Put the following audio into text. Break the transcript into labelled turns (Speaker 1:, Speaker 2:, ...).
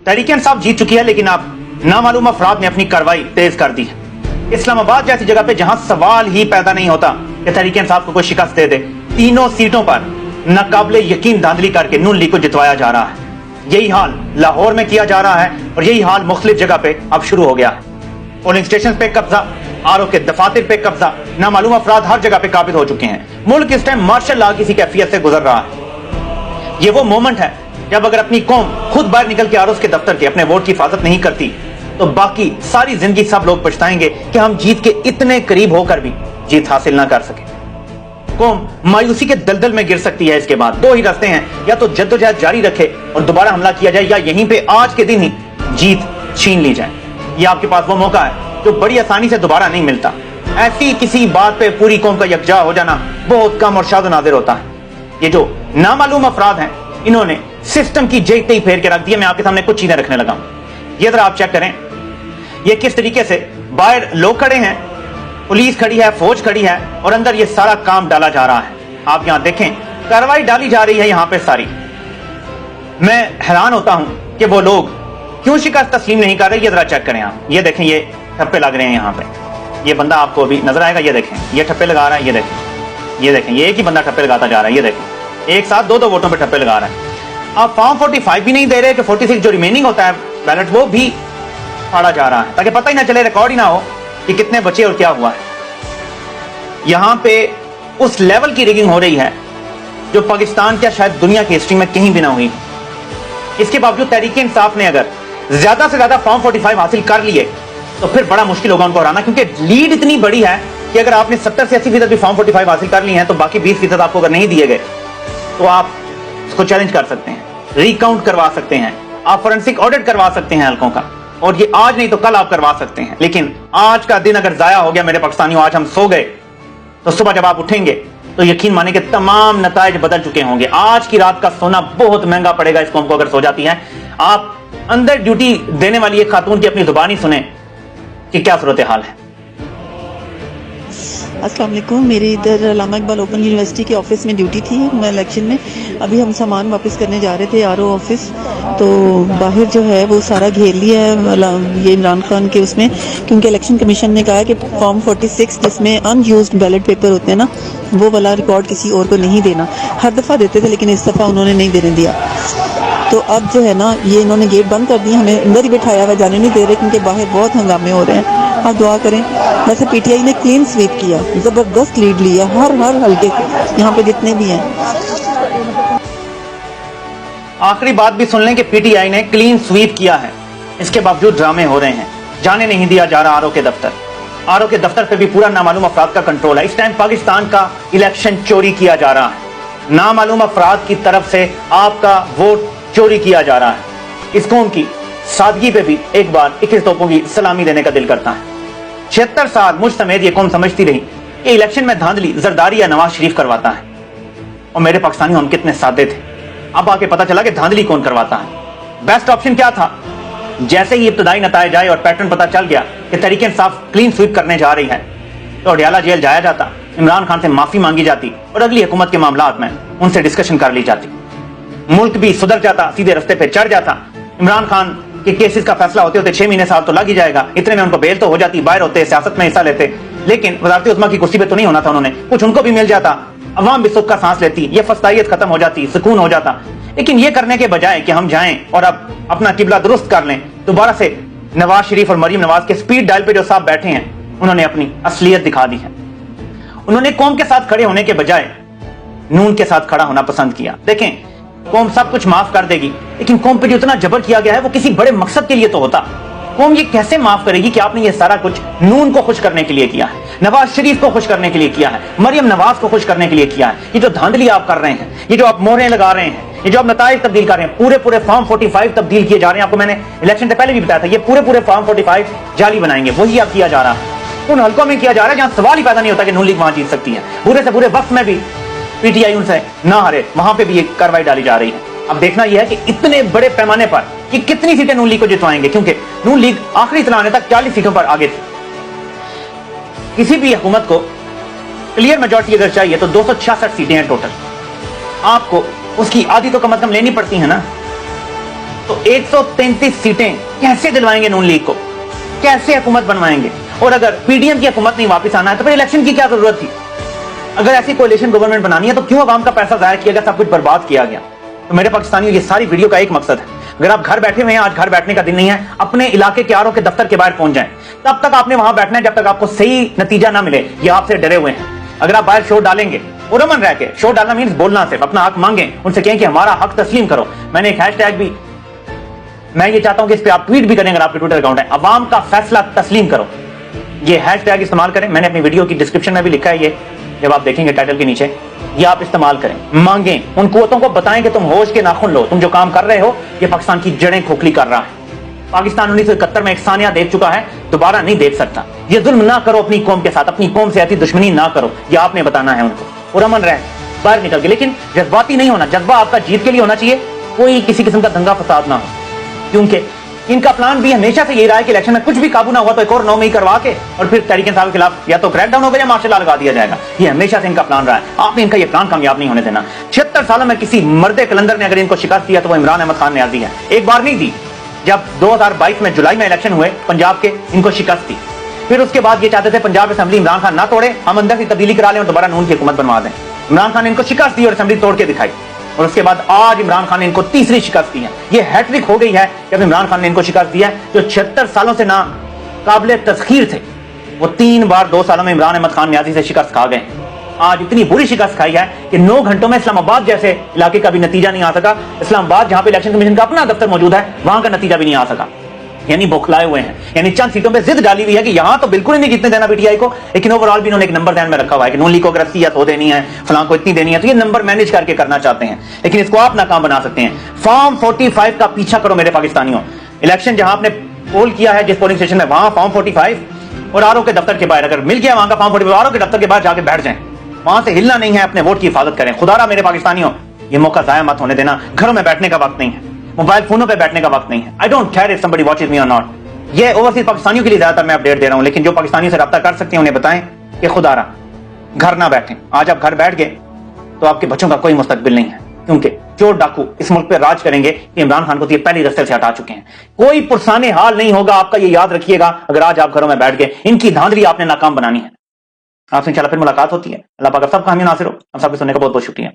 Speaker 1: तहरीक इंसाफ जीत चुकी है, लेकिन अब नामालूम अफराद ने अपनी कार्रवाई तेज कर दी है। इस्लामाबाद जैसी जगह पे जहां सवाल ही पैदा नहीं होता कि तहरीक इंसाफ को कोई शिकस्त दे दे, तीनों सीटों पर नाकाबिले यकीन धांधली करके नून लीग को जितवाया जा रहा है। यही हाल लाहौर में किया जा रहा है और यही हाल मुख्तलिफ जगह पे अब शुरू हो गया है। पोलिंग स्टेशन पे कब्जा, आरओ के दफातर पे कब्जा, नामालूम अफराद हर जगह पे काबिज हो चुके हैं। मुल्क इस टाइम मार्शल लॉ की कैफियत से गुजर रहा है। ये वो मोमेंट है जब अगर अपनी कौम खुद बाहर निकल के आरओ के दफ्तर के अपने वोट की हिफाजत नहीं करती तो बाकी सारी जिंदगी सब लोग पछताएंगे कि हम जीत के इतने करीब होकर भी जीत हासिल ना कर सके। कौम मायूसी के दलदल में गिर सकती है। इसके बाद दो ही रास्ते हैं, या तो जद्दोजहद जारी रखे और दोबारा हमला किया जाए, या यहीं पे आज के दिन ही जीत छीन ली जाए। ये आपके पास वो मौका है जो बड़ी आसानी से दोबारा नहीं मिलता। ऐसी किसी बात पे पूरी कौम का यकजा हो जाना बहुत कम और शाद नादिर होता है। ये जो नामालूम अफराद हैं, इन्होंने सिस्टम की जेते ही फेर के रख दिया। मैं आपके सामने कुछ चीजें रखने लगा हूं, ये जरा आप चेक करें। ये किस तरीके से बाहर लोग खड़े हैं, पुलिस खड़ी है, फौज खड़ी है और अंदर ये सारा काम डाला जा रहा है। आप यहां देखें, कार्रवाई डाली जा रही है यहां पे सारी। मैं हैरान होता हूं कि वो लोग क्यों शिकस्त तस्लीम नहीं कर रहे। ये जरा चेक करें आप, ये देखें, ये ठप्पे लग रहे हैं यहां पे। ये बंदा आपको अभी नजर आएगा, ये देखें, ये ठप्पे लगा रहा है, ये देखें, ये देखें, ये एक ही बंदा ठप्पे लगाता जा रहा है। ये देखें, एक साथ दो वोटों पे ठप्पे लगा रहा है। आप फॉर्म 45 भी नहीं दे रहे कि 46 जो रिमेनिंग होता है बैलेट, वो भी फाड़ा जा रहा है ताकि पता ही ना चले, रिकॉर्ड ही ना हो कि कितने बचे और क्या हुआ है। यहां पे उस लेवल की रिगिंग हो रही है जो पाकिस्तान क्या शायद दुनिया की हिस्ट्री में कहीं भी ना हुई। इसके बावजूद तहरीक इंसाफ ने अगर ज्यादा से ज्यादा फॉर्म 45 हासिल कर लिए तो फिर बड़ा मुश्किल होगा उनको हराना, क्योंकि लीड इतनी बड़ी है कि अगर आपने 70 से 80% भी फॉर्म 45 हासिल कर लिए हैं तो बाकी 20% आपको अगर नहीं दिए गए तो आप उसको चैलेंज कर सकते हैं, रिकाउंट करवा सकते हैं, आप फोरेंसिक ऑडिट करवा सकते हैं हलकों का, और ये आज नहीं तो कल आप करवा सकते हैं। लेकिन आज का दिन अगर जाया हो गया मेरे पाकिस्तानियों, आज हम सो गए तो सुबह जब आप उठेंगे तो यकीन माने कि तमाम नताइज बदल चुके होंगे। आज की रात का सोना बहुत महंगा पड़ेगा इस कौम को अगर सो जाती है। आप अंदर ड्यूटी देने वाली एक खातून की अपनी जुबानी सुने कि क्या सूरत हाल है।
Speaker 2: अस्सलाम वालेकुम, मेरी इधर अल्लामा इकबाल ओपन यूनिवर्सिटी के ऑफिस में ड्यूटी थी मैं इलेक्शन में। अभी हम सामान वापस करने जा रहे थे आरओ ऑफिस, तो बाहर जो है वो सारा घेर लिया है ये इमरान खान के उसमें, क्योंकि इलेक्शन कमीशन ने कहा है कि फॉर्म 46 जिसमें अनयूज्ड बैलेट पेपर होते हैं ना, वो वाला रिकॉर्ड किसी और को नहीं देना। हर दफ़ा देते थे लेकिन इस दफ़ा उन्होंने नहीं देने दिया। तो अब जो है ना ये इन्होंने गेट बंद कर दिया, हमें अंदर ही बिठाया हुआ, जाने नहीं दे रहे क्योंकि बाहर बहुत हंगामे हो रहे हैं। आप दुआ करें। वैसे पीटीआई ने क्लीन स्वीप किया, जबरदस्त लीड लिया हर हल्के यहाँ पे जितने भी हैं।
Speaker 1: आखिरी बात भी सुन लें कि पीटीआई ने क्लीन स्वीप किया है, इसके बावजूद ड्रामे हो रहे हैं। जाने नहीं दिया जा रहा आरओ के दफ्तर। आरओ के दफ्तर पे भी पूरा नामालूम अफराद का कंट्रोल है। इस टाइम पाकिस्तान का इलेक्शन चोरी किया जा रहा है, नामालूम अफराद की तरफ से आपका वोट चोरी किया जा रहा है। इस कौम की सादगी पे भी एक बार 21 तोपों की सलामी देने का दिल करता है। 76 साल मुझ समेत ये कौम समझती रही कि इलेक्शन में धांधली जरदारी या नवाज शरीफ करवाता है, और मेरे पाकिस्तानी हम कितने सादे थे। अब आके पता चला कि धांधली कौन करवाता है। बेस्ट ऑप्शन क्या था? जैसे ही इब्तदाई नताए जाए और पैटर्न पता चल गया कि तहरीक इंसाफ क्लीन स्वीप करने जा रही है, तो अडियाला जेल जाया जाता, इमरान खान से माफी मांगी जाती और अगली हुकूमत के मामलात में उनसे डिस्कशन कर ली जाती। मुल्क भी सुधर जाता, सीधे रस्ते पे चढ़ जाता। इमरान खान के केसेस का फैसला होते होते 6 महीने साल तो लग ही जाएगा, इतने में उनको बेल तो हो जाती, बाहर होते, सियासत में हिस्सा लेते। लेकिन वज़ारत उज़्मा की कुर्सी पे तो नहीं होना था उन्होंने, कुछ उनको भी मिल जाता, अवाम भी सुख का सांस लेती, ये फस्तायत खत्म हो जाती, सुकून हो जाता। लेकिन ये करने के बजाय कि हम जाएं और अब अपना किबला दुरुस्त कर लें, दोबारा से नवाज शरीफ और मरीम नवाज के स्पीड डायल पे जो साहब बैठे हैं, उन्होंने अपनी असलियत दिखा दी है। उन्होंने कौम के साथ खड़े होने के बजाय नून के साथ खड़ा होना पसंद किया। देखें, कौम सब कुछ माफ कर देगी, लेकिन कौम पे जो इतना जबर किया गया है वो किसी बड़े मकसद के लिए तो होता। कौम ये कैसे माफ करेगी कि आपने ये सारा कुछ नून को खुश करने के लिए किया है, नवाज शरीफ को खुश करने के लिए किया है, मरियम नवाज को खुश करने के लिए किया है। ये जो धांधली आप कर रहे हैं, ये जो आप मोहरें लगा रहे हैं, ये जो आप नताइज तब्दील कर रहे हैं, पूरे फॉर्म 45 तब्दील किए जा रहे हैं। आपको मैंने इलेक्शन से पहले भी बताया था, ये पूरे फॉर्म 45 जाली बनाएंगे, वही अब किया जा रहा है। उन हल्कों में किया जा रहा है जहां सवाल ही पैदा नहीं होता कि नून लीग वहां जीत सकती है। बुरे से बुरे वक्त में भी पीटीआई उनसे ना हारे, वहां पे भी ये कार्रवाई डाली जा रही है। अब देखना यह है कि इतने बड़े पैमाने पर कि कितनी सीटें नून लीग को जितवाएंगे, क्योंकि नून लीग आखिरी इत्तला आने तक 40 सीटों पर आगे थी। किसी भी हुकूमत को क्लियर मेजॉरिटी अगर चाहिए तो 266 सीटें हैं टोटल। आपको उसकी आधी तो कम से कम लेनी पड़ती है ना। تو 133 سیٹیں کیسے دلوائیں گے نون لیگ کو؟ کیسے حکومت بنوائیں گے؟ اور اگر پی ڈی ایم کی حکومت نہیں واپس آنا ہے تو پھر الیکشن کی کیا ضرورت تھی؟ اگر ایسی کولیشن گورنمنٹ بنانی ہے تو کیوں عوام کا پیسہ ضائع کیا گیا، سب کچھ برباد کیا گیا؟ تو میرے پاکستانیوں، یہ ساری ویڈیو کا ایک مقصد ہے، اگر آپ گھر بیٹھے ہوئے ہیں، آج گھر بیٹھنے کا دن نہیں ہے، اپنے علاقے کے آر او کے دفتر کے باہر پہنچ جائیں. تب تک آپ نے وہاں بیٹھنا ہے جب تک آپ کو صحیح نتیجہ نہ ملے. یہ آپ سے ڈرے ہوئے ہیں. اگر آپ باہر شور ڈالیں گے، پرامن رہ کے شور ڈالنا مینس بولنا، صرف اپنا حق مانگیں، ان سے کہیں کہ ہمارا حق تسلیم کرو. میں نے ایک ہیش ٹیگ بھی، میں یہ چاہتا ہوں کہ اس پہ آپ ٹویٹ بھی کریں اگر آپ کے ٹویٹر اکاؤنٹ ہے، عوام کا فیصلہ تسلیم کرو. یہ ہیش ٹیگ استعمال کریں، میں نے اپنی ویڈیو کی ڈسکرپشن میں بھی لکھا ہے، یہ جب آپ دیکھیں گے ٹائٹل کے نیچے، یہ آپ استعمال کریں. مانگیں، ان قوتوں کو بتائیں کہ تم ہوش کے ناخن لو، تم جو کام کر رہے ہو یہ پاکستان کی جڑیں کھوکھلی کر رہا ہے. پاکستان 1971 میں ایک سانیہ دیکھ چکا ہے، دوبارہ نہیں دیکھ سکتا. یہ ظلم نہ کرو اپنی قوم کے ساتھ، اپنی قوم سے ایسی دشمنی نہ کرو، یہ آپ نے بتانا ہے ان کو. پرامن رہیں باہر نکل کے، لیکن جذباتی نہیں ہونا. جذبہ آپ کا جیت کے لیے ہونا چاہیے، کوئی کسی قسم کا دنگا فساد نہ ہو. کیونکہ ان کا پلان بھی ہمیشہ سے یہ رہا ہے کہ الیکشن میں کچھ بھی قابو نہ ہوا تو ایک اور 9 مئی کروا کے اور پھر تحریک انصاف کے خلاف یا تو کریک ڈاؤن ہوگا یا مارشل لا لگا دیا جائے گا. یہ ہمیشہ سے ان کا پلان رہا ہے. آپ نے ان کا یہ پلان کامیاب نہیں ہونے دینا. 76 سالوں میں کسی مرد کلندر نے اگر ان کو شکست دیا تو وہ عمران احمد خان نیازی ہے. ایک بار نہیں دی، جب 2022 میں جولائی میں الیکشن ہوئے پنجاب کے، ان کو شکست دی. پھر اس کے بعد یہ چاہتے تھے پنجاب اسمبلی عمران خان نہ توڑے، ہم اندر سے تبدیلی کرا لیں اور دوبارہ نون کی حکومت بنوا دیں. عمران خان نے ان کو شکست دی اور اسمبلی توڑ کے دکھائی، اور اس کے بعد آج عمران خان نے ان کو تیسری شکست دی ہے. یہ ہیٹرک ہو گئی ہے جب عمران خان نے ان کو شکست دی ہے. جو 76 سالوں سے نا قابل تسخیر تھے، وہ 3 بار 2 سالوں میں عمران احمد خان نیازی سے شکست کھا گئے. آج اتنی بری شکست کھائی ہے کہ 9 گھنٹوں میں اسلام آباد جیسے علاقے کا بھی نتیجہ نہیں آ سکا. اسلام آباد جہاں پہ الیکشن کمیشن کا اپنا دفتر موجود ہے، وہاں کا نتیجہ بھی نہیں آ سکا. یعنی بوکھلائے ہوئے ہیں. یعنی چند سیٹوں پہ ضد ڈالی ہوئی ہے کہ یہاں تو بالکل ہی نہیں جتنے دینا پی ٹی آئی کو، لیکن اوور آل بھی انہوں نے ایک نمبر دھیان میں رکھا ہوا ہے کہ نون لیگ کو اگر 80 یا 100 دینی ہے، فلاں کو اتنی دینی ہے، تو یہ نمبر مینج کر کے کرنا چاہتے ہیں. لیکن اس کو آپ ناکام بنا سکتے ہیں. فارم 45 کا پیچھا کرو میرے پاکستانیوں. الیکشن جہاں آپ نے پول کیا ہے جس پولنگ اسٹیشن میں، وہاں فارم 45 اور آر او کے دفتر کے باہر اگر مل گیا وہاں کا فارم 45، آر او کے دفتر کے باہر جا کے بیٹھ جائیں. وہاں سے ہلنا نہیں ہے، اپنے ووٹ کی حفاظت کریں. خدا را میرے پاکستانیوں، یہ موقع ضائع مت ہونے دینا. گھروں میں بیٹھنے کا وقت نہیں ہے، موبائل فونوں پہ بیٹھنے کا وقت نہیں ہے. I don't care if somebody watches me or not. یہ اوورسیز پاکستانیوں کے لیے زیادہ تر میں اپڈیٹ دے رہا ہوں، لیکن جو پاکستانیوں سے رابطہ کر سکتے ہیں انہیں بتائیں کہ خدا را گھر نہ بیٹھیں. آج آپ گھر بیٹھ گئے تو آپ کے بچوں کا کوئی مستقبل نہیں ہے، کیونکہ چور ڈاکو اس ملک پہ راج کریں گے کہ عمران خان کو تو یہ پہلی رستے سے ہٹا چکے ہیں. کوئی پرسان حال نہیں ہوگا آپ کا، یہ یاد رکھیے گا. اگر آج آپ گھروں میں بیٹھ گئے، ان کی دھاندلی آپ نے ناکام بنانی ہے. آپ سے انشاءاللہ پھر ملاقات ہوتی ہے. اللہ پاک آپ سب کا حامی ناصر ہو. آپ سب کو سننے کا بہت بہت شکریہ.